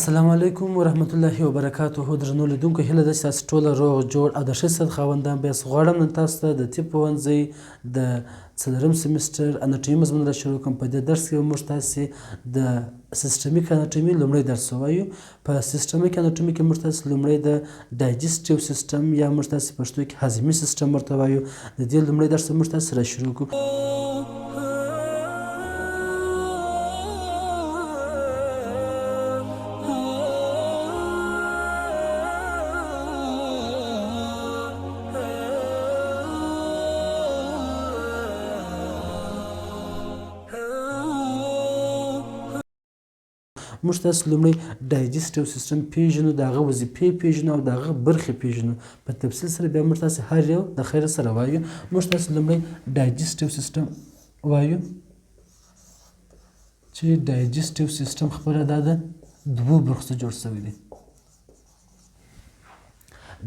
السلام علیکم ورحمت الله وبرکاته. درنو لیدونکو، هیله ده چې تاسو ټول روغ جوړ او د ښه صحت خاوندان بیاست. غواړم نن تاسو ته د طب پوهنځۍ د 4م سیمسټر اناټومي مضمون را شروع کوم. په دې درس کې به موږ تاسې د سیسټمیک اناټومي لومړی درس ووایو. په سیسټمیک اناټومي کې موږ تاسې لومړی د ډایجسټیو سیسټم یا موږ تاسې پښتو کې هضمي سیسټم ورته وایو. د دې لومړی درس موږ تاسې را شروع کوو. موږ تاسو لومړی ډایجسټیو سیسټم پیژنو، د هغه وظیفې پیژنو او د هغه برخې پیژنو. په تفصیل سره بیا موږ تاسو هر یو د خیر سره وایو. موږ تاسو لومړی ډایجسټیو سیسټم وایو چې ډایجسټیو سیسټم خپله دا د دوو برخو څخه جوړ شوی دی.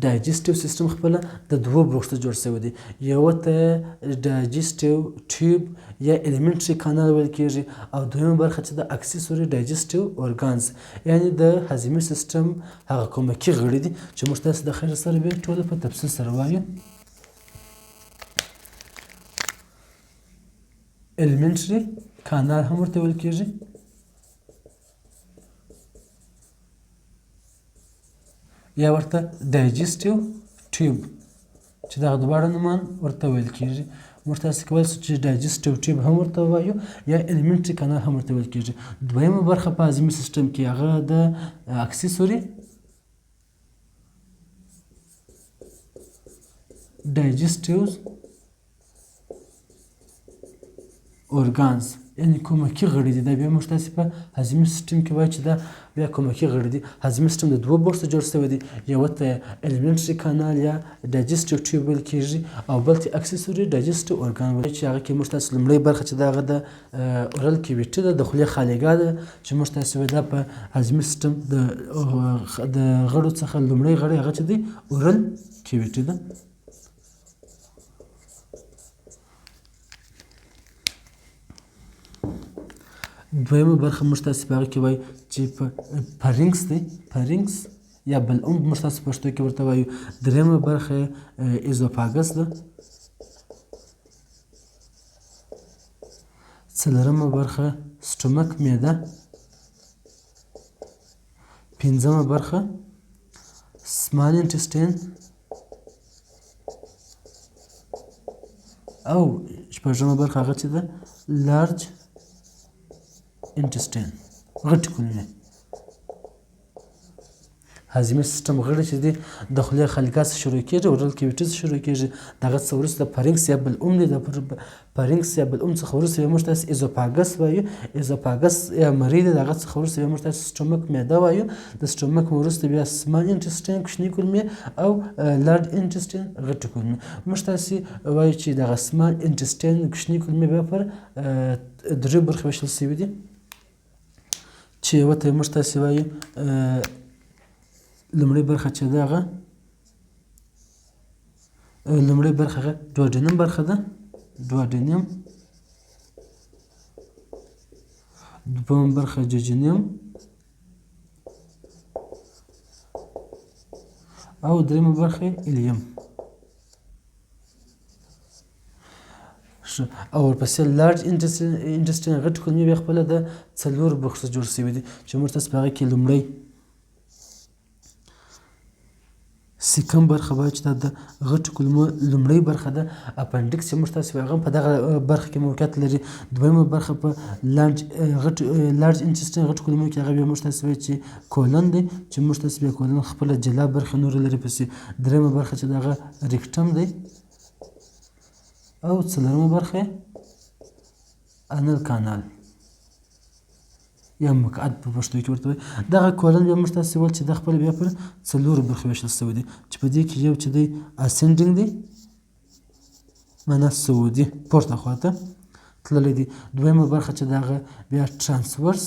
ډایجسټیو سیسټم خپله د دوو برخو څخه جوړ شوی دی. یوه ته ډایجسټیو ټیوب یا الیمنټري کانال ویل کېږي، او دویمه برخه چې د اکسیسوري ډایجسټیو اورګانز، یعنې د هضمي سیسټم هغه کومکي غړي دي چې موږ تاسو د خیر سره بیا ټوله په تفصیل سره وایو. الیمنټري کانال هم ورته ویل کېږي، یا ورته ډایجسټیو ټیوب چې دغه دواړه نومان ورته ویل کېږي. موږ تاسې کولی شو چې ډایجسټیو ټیوب هم ورته ووایو یا الیمنټري کانال هم ورته ویل کېږي. دویمه برخه په هضمي سیسټم کې هغه د اکسیسوري ډایجسټیو اورګانز، یعنې کومکي غړي دي. دا بیا موږ تاسې په هضمي سیسټم کې وایو چې دا بیا کومکي غړي دي. هضمي سیسټم د دوو برخو څخه جوړ شوی دی. یوه ته الیمنټري کانال یا ډایجسټیو ټیوب ویل کېږي، او بل ته اکسیسوري ډایجسټیو اورګان ویل چې هغه کې موږ تاسې لومړۍ برخه چې د هغه د اورل کیویټي ده، د خولې خالګاه ده، چې موږ تاسې وایو دا په هضمي سیسټم د غړو څخه لومړی غړی هغه چې دی اورل کیویټي ده. دویمه برخه موږ تاسې په هغه کې وایو چې فارینکس دی، فارینکس یا بلعوم موږ تاسې پښتو کې ورته وایو. دریمه برخه ایزوفاګس ده. څلورمه برخه سټومک معده. پنځمه برخه سمال انټسټین، او شپږمه برخه هغه چې ده لارج انټسټین، غټې کولمې. هضمي سیسټم غړي چې دي د خولې خالګاه څخه شروع کېږي، اورل کیویټي څخه شروع کېږي. د هغه څخه وروسته فارینکس یا بلعوم دی. د فارینکس یا بلعوم څخه وروسته بیا موږ تاسې ایزوفاګس وایو. ایزوفاګس یا مرۍ دی. د هغه څخه وروسته بیا موږ تاسې سټومک معده وایو. د سټومک وروسته بیا سمال انټسټین کوچنۍ کولمې، او لارج انټسټین غټې کولمې. موږ تاسې وایو چې دغه سمال انټسټین کوچنۍ کولمې بیا پر درې برخې ویشل شوي دي، چې یوه ته موږ تاسې وایو لومړۍ برخه چې ده هغه لومړۍ برخه هغه ډوډینم برخه ده، ډوډینم. دویمه برخه جوجینیم، او دریمه برخه الیم. او ورپسې لارج انټسټین غټې کولمې بیا خپله د څلورو برخو څخه جوړ شوي دي، چې موږ تاسې په هغه کې لومړی سیکم برخه وایو چې دا د غټو کولمو لومړۍ برخه ده. اپنډکس چې موږ تاسې وایو هغه هم په دغه برخه کې موقعیت لري. دویمه برخه په لارج انټسټین غټو کولمو کې هغه بیا موږ تاسې وایو چې کولن دی، چې موږ تاسې بیا کولن خپله جلا برخې نورې لري پسې. دریمه برخه چې د هغه ریکټم دی، او څلورمه برخه انل کانال یا مقعد په پښتو کې ورته وایي. دغه کولن بیا موږ تاسې ویل چې دا خپله بیا پر څلورو برخو ویشل شوی دی، چې په دې کې یو چې دی اسینډینګ دی، معنا صعودي پورته خواته تللی دی. دویمه برخه چې د هغه بیا ټرانسورس.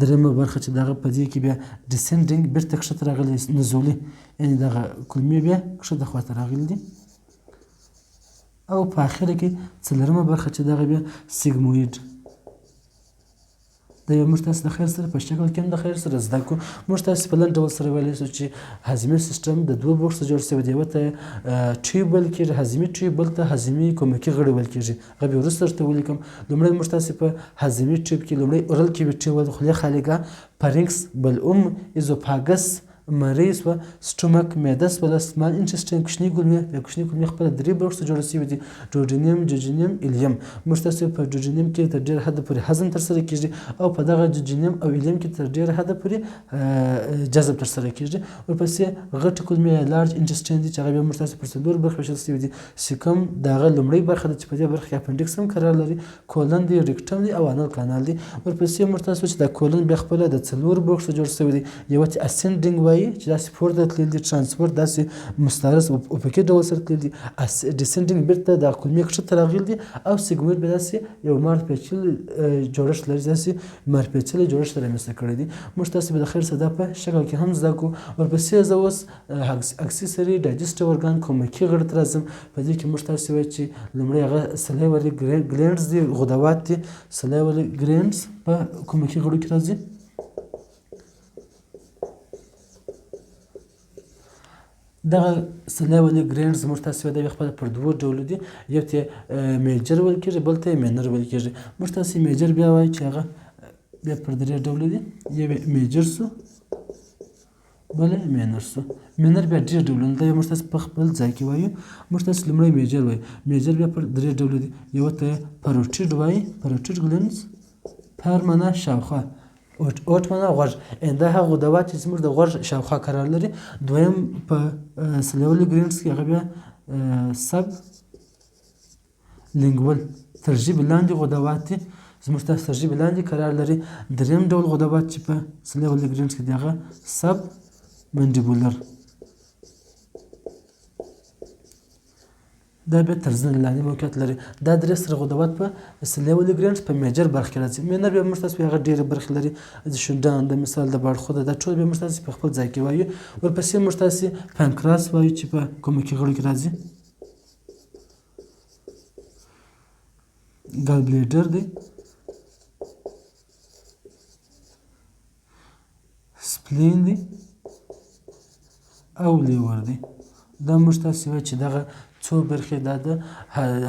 دریمه برخه چې د هغه په دې کې بیا ډسینډینګ بېرته کښته راغلی، نزولي، یعنې دغه کولمې بیا کښته خواته راغلي دي. او په اخره کې څلورمه برخه چې دغه بیا سیګموید دا یو موږ تاسو د خیر سره په شکل کې هم د خیر سره زده کړو. موږ تاسو په لنډ ډول سره ویلی شو چې هضمي سیستم د دوو برخو څخه جوړ شوی دی. یوه ته ټیوب ویل کېږي هضمي ټیوب، بل ته هضمي کومکي غړي ویل کېږي. هغه بیا وروسته درته ولیکم. لومړی موږ تاسو په هضمي ټیوب کې لومړی اورل کیویټي ویل، خولې خالقه، فارنکس، بلعوم، ایزوفاګس، مرۍ شوه، سټومک معده شوله، سمال انټسټین کوچنۍ کولمې. د کوچنۍ کولمې خپله درې برخو څخه جوړې شوي دي: ډوډینیم، جوجینیم، ایلیم. موږ تاسو په ډوډینیم کې تر ډېره حده پورې هضم ترسره کېږي او په دغه جوجینیم او ایلیم کې تر ډېره حده پورې جذب ترسره کېږي. ورپسې غټې کولمې یا لارج انټسټین دي چې هغه بیا موږ تاسو پر څلورو برخو ویشل شوي دي. سیکم د هغه لومړۍ برخه ده چې په دې برخه کې اپنډکس هم قرار لري، کولن دی، ریکټم دی او انال کانال دی. ورپسې موږ تاسو چې دا کولن بیا خپله د څلورو برخو څخه جوړ شوی دی. یوه چې اسینډینګ وایي چې داسې پورته تللی دی، ټرانسپورټ داسې مستعرض افقي ډول سره تللی دی. ډیسنډینګ بیرته د کولمې کښته راغلی دی. او سیګموید بیا داسې یو مارپیچلی جوړښت لري، داسې مارپیچلی جوړښت رامنځته کړی دی. موږ تاسو به د خیر سره دا په شکل کې هم زده کړو. ورپسې زه اوس اکسیسري ډایجسټیو ارګان کومکي غړو ته راځم. په دې کې موږ تاسو وایو چې لومړی هغه سلیوري ګلینډز دي، غدوات دي. سلیوري ګلینډز په کومکي غړو کې راځي. دغه سلیوري ګلینډز موږ تاسو وایو دا خپله پر دوو ډولو دي. یو ته میجر ویل کېږي، بل ته مینر ویل کېږي. موږ تاسو میجر بیا وایو چې هغه بیا پر درې ډوله دي. یو میجر سو، بل مینر سو. مینر بیا ډېر ډولونه ده، موږ تاسو په خپل ځای کې وایو. موږ تاسو لومړی میجر وایو. میجر بیا پر درې ډوله دي. یوه ته پروټیډ وایي، پروټیډ ګلینډز. پر معنا شاوخوا، اوټ معنا غوږ، دا هغه غدوات چې زموږ د غوږ شاوخوا قرار لري. دویم په سلیوري ګلینډز کې هغه بیا سب لینګول تر ژبې لاندې غدوات دي، زموږ تاسو تر ژبې لاندې قرار لري. دریم ډول غدوات چې په سلیوري ګلینډز کې دي هغه سب منډیبولر، دا بیا تر زنې لاندې موقعیت لري. دا درې سره غدوات په سلیوري ګلینډز په میجر برخه کې راځي. مینر بیا موږ تاسو هغه ډېرې برخې لري، د شونډان، د مثال د باړخوده، دا ټول بیا موږ تاسو په خپل ځای کې وایو. ورپسې موږ تاسو پانکراس وایو چې په کومکي غړو کې راځي. ګال بلیډر دی، سپلین دی او لیور دی. دا موږ تاسو وایو چې دغه څو برخې دا د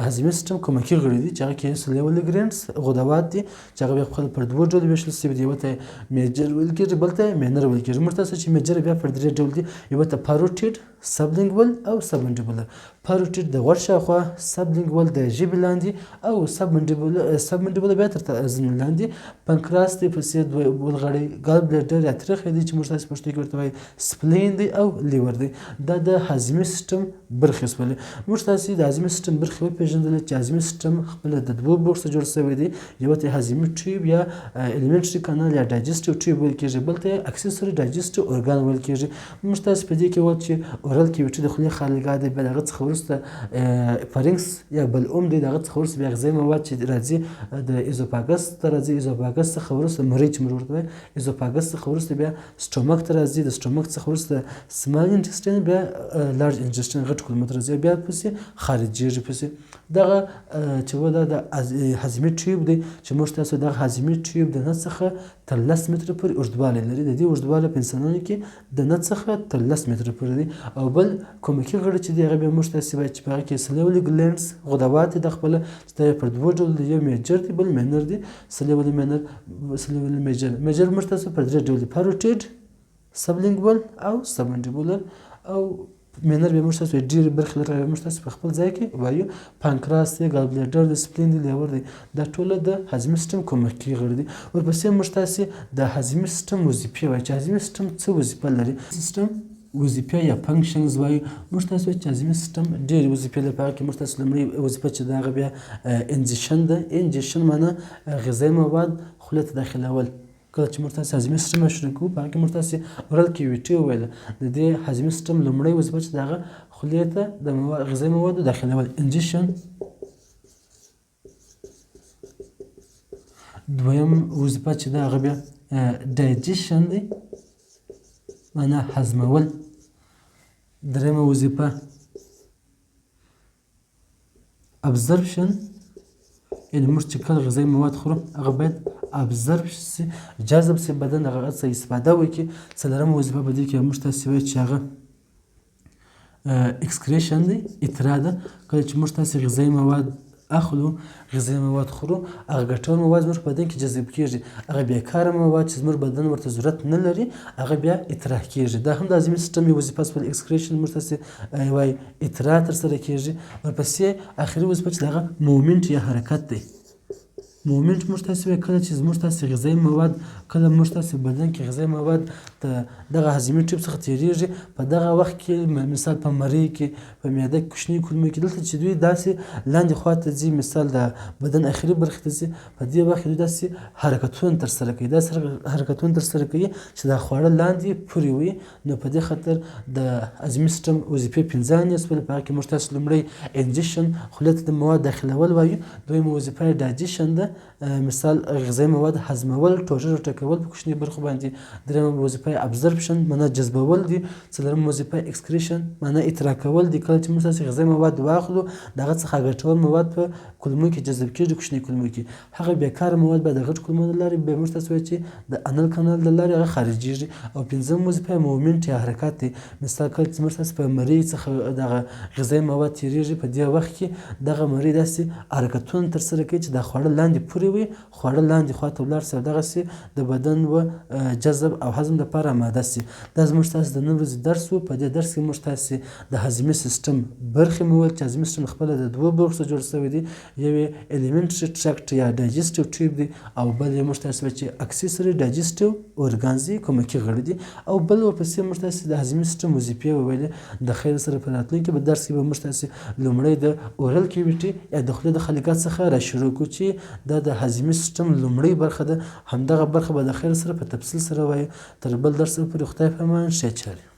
هضمي سیستم کومکي غړي دي چې هغه کې سلیوري ګلینډز غدوات دي چې هغه بیا خپل پر دوو ډولو ویشل شوي دي. یوه ته میجر ویل کېږي، بل ته مینر ویل کېږي. موږ تاسو چې میجر بیا پر درې ډول دي. یوه ته پاروټیډ، سبلینګول او سبمنډیبولر. پاروټیډ د غوږ شاوخوا، سبلینګول د ژبې لاندې او سبمنډیبولر بیا تر زنې لاندې. پنکراس دی، پسې بل غړی ګال بلیډر یا تریخی دی چې موږ تاسو پښتو کې ورته وایو سپلین دی او لیور دی. دا د هضمي سیستم برخې شولې. موږ تاسو د هضمي سیستم برخې وپېژندلې چې هضمي سیستم خپله د دوو برخو څخه جوړ شوی دی. یوه ته هضمي ټیوب یا الیمنټري کانال یا ډایجسټیو ټیوب ویل کېږي، بل ته اکسیسري ډایجسټیو ارګان ویل کېږي. موږ تاسو په دې کې وایو چې اورل کیویټي د خولې خارجه دی، بیا د هغه څخه وروسته فارنکس یا بلعوم دی، د هغه څخه وروسته بیا غذایي مواد چې راځي د ایزوفاګس ته راځي. ایزوفاګس څخه وروسته مرۍ چې موږ ورته وایو، ایزوفاګس څخه وروسته بیا سټومک ته راځي، د سټومک څخه وروسته سمال انټسټین، بیا لارج انټسټین غټ کولمو ته راځي، بیا پسې خارجېږي. پسې دغه چې و دا د هضمي ټیوب دی چې موږ تاسو دغه هضمي ټیوب د نس څخه تر 10 متره پورې اوږدوالی لري. د دې اوږدوالی په انسانانو کې د نس څخه تر 10 متره پورې دی. او بل کومکي غړي چې دی هغه بیا موږ تاسو وایو چې په هغه کې سلیوري ګلینډز غدوات دي د خپله چې دا پر دوو ډول دي، یو میجر دی بل مینر دی. سلیوري مینر، سلیوري میجر. میجر موږ تاسو پر درې ډول دي: پاروټیډ، سبلینګول او سبمنډیبولر. او مینر بیا موږ تاسو ډېرې برخې لري، موږ تاسو په خپل ځای کې وایو. پانکراس دی، ګال بلیډر دی، سپلین دی، لیور دی. دا ټوله د هضمي سیستم کومکي غړي دي. ورپسې موږ تاسو د هضمي سیستم وظیفې وایو چې هضمي سیستم څه وظیفه لري. سیستم وظیفه یا فنکشنز وایو. موږ تاسو چې هضمي سیستم ډېرې وظیفې لري. په هغه کې موږ تاسو لومړۍ وظیفه چې د هغه بیا انجیشن ده. انجیشن معنا غذایي مواد خولې ته داخلول. کله چې موږ تاسو هضمي سیستم شروع کوو په هغه کې موږ تاسو اورل کیویټي وویله. د دې هضمي سیستم لومړۍ وظیفه چې د هغه خولې ته د غذایي موادو داخلول، انجیشن. دویم وظیفه چې د هغه بیا ډایجیشن دی، معنا هضمول. دریمه وظیفه ابزرپشن، یعنې موږ چې کله غذایي مواد خورو هغه باید ابزرب سي جذب سي بدن هغه څخه استفاده وکړي. څلورمه وظیفه په دې کې موږ تاسې وایو چې هغه اکسکریشن دی، اترا ده. کله چې موږ تاسې غذایي مواد اخلو، غذایي مواد خورو، هغه ګټور مواد زموږ په بدن کې جذب کېږي. هغه بېکاره مواد چې زموږ بدن ورته ضرورت نه لري هغه بیا اطراح کېږي. دا هم د هضمي سیسټم یوه وظیفه شوه. اکسکریشن موږ تاسې وایي اطراح ترسره کېږي. ورپسې آخري وظیفه چې د هغه مومنټ یا حرکت دی. مومنټ موږ تاسې وایي کله چې زموږ تاسې غذایي مواد، کله موږ تاسې بدن کې غذایي مواد د دغه هضمي ټیوب څخه تېرېږي، په دغه وخت کې مثال په مرۍ کې، په معده کې، کوچنۍ کولمو کې، دلته چې دوی داسې لاندې خوا ته ځي، مثال د بدن اخري برخې ته ځي، په دې وخت کې دوی داسې حرکتونه ترسره کوي، داسې حرکتونه ترسره کوي چې دا خواړه لاندې پورې وي. نو په دې خاطر د هضمي سیسټم وظیفې پنځه شولې. په هغه کې موږ تاسې لومړی انجکشن، خولې ته د مواد داخلول وایو. دویمه وظیفه یې ډایجیشن ده، مثال غذایي مواد هضمول، ټوټه ټوټه کول په کوچنیو برخو باندې. دریمه وظیفه یې ابزرپشن، معنا جذبول دي. څلورمه وظیفه یې اکسکریشن، معنا اطراح کول دي. کله چې موږ تاسې غذایي مواد واخلو، د هغه څخه ګټور مواد په کولمو کې جذب کېږي، کوچنۍ کولمو کې. هغه بېکاره مواد به د غټ کولمو له لارې بیا موږ تاسې وایو چې د انل کانال له لارې هغه خارجېږي. او پنځمه وظیفه یې مومنټ یا حرکت دی. مثال کله چې موږ تاسې په مرۍ څخه دغه غذایي مواد تېرېږي، په دې وخت کې دغه مرۍ داسې حرکتونه ترسره کوي چې دا خواړه لاندې پورې وي، خواړه لاندې خوا ته ولاړ سي او دغسې د بدن و جذب او هضم لپاره آماده سي. دا زموږ تاسې د نن ورځې درس و. په دې درس کې موږ تاسې د هضمي سیسټم برخې مو وویل چې هضمي سیسټم خپله د دوو برخو څخه جوړ شوی دی. یو یې الیمنټري ټرکټ یا ډایجسټیو ټیوب دی، او بل یې موږ تاسې وایو چې اکسیسري ډایجسټیو ارګانز دي، کومکي غړي دي. او بل ورپسې موږ تاسې د هضمي سیسټم وظیفې وویلې. د خیر سره په راتلونکي به درس کې به موږ تاسې لومړی د اورل کیویټي یا د خولې د خلیقات څخه را شروع کړو چې دا د هضمي سیسټم لومړۍ برخه ده. همدغه برخه به د خیر سره په تفصیل سره وایو. تر بل درس پورې خدای په امان، ښې چارې.